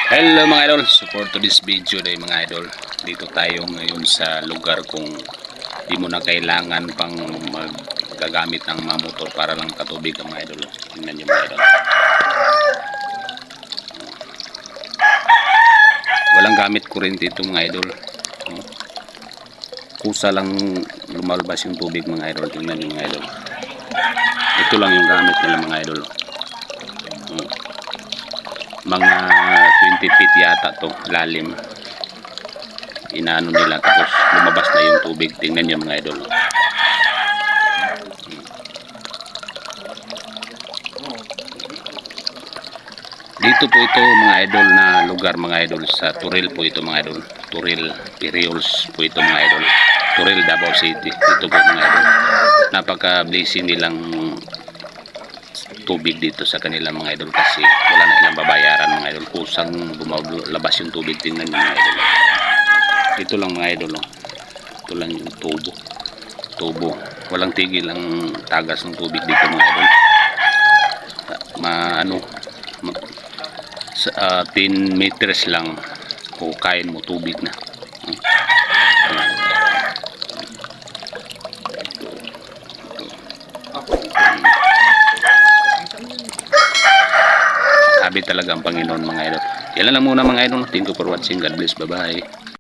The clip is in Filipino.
Hello mga idol, support to this video day mga idol. Dito tayo ngayon sa lugar kung di mo na kailangan pang maggagamit ng mga motor para lang katubig ang mga idol. Tingnan nyo mga idol. Walang gamit kuryente ito mga idol. Kusa lang lumalabas yung tubig mga idol. Tingnan nyo mga idol. Ito lang yung gamit nila mga idol. Mga 20 feet yata to lalim, inaano nila tapos lumabas na yung tubig. Tingnan nyo mga idol. Dito po ito mga idol na lugar mga idol, sa Turil po ito mga idol. Turil Periols po ito mga idol. Turil, Davao City. Ito po mga idol. Napaka blessing nilang tubig dito sa kanila mga idol kasi wala na silang babayaran mga idol. Kusang lumabas yung tubig. Tingnan nyo mga idol. Ito lang mga idol. Ito lang yung tubo. Walang tigil ang tagas ng tubig dito mga idol. 10 meters lang hukayin mo tubig na. Sabi talaga ang Panginoon mga idol. Yan lang muna mga idol. Thank you for watching. God bless. Bye bye.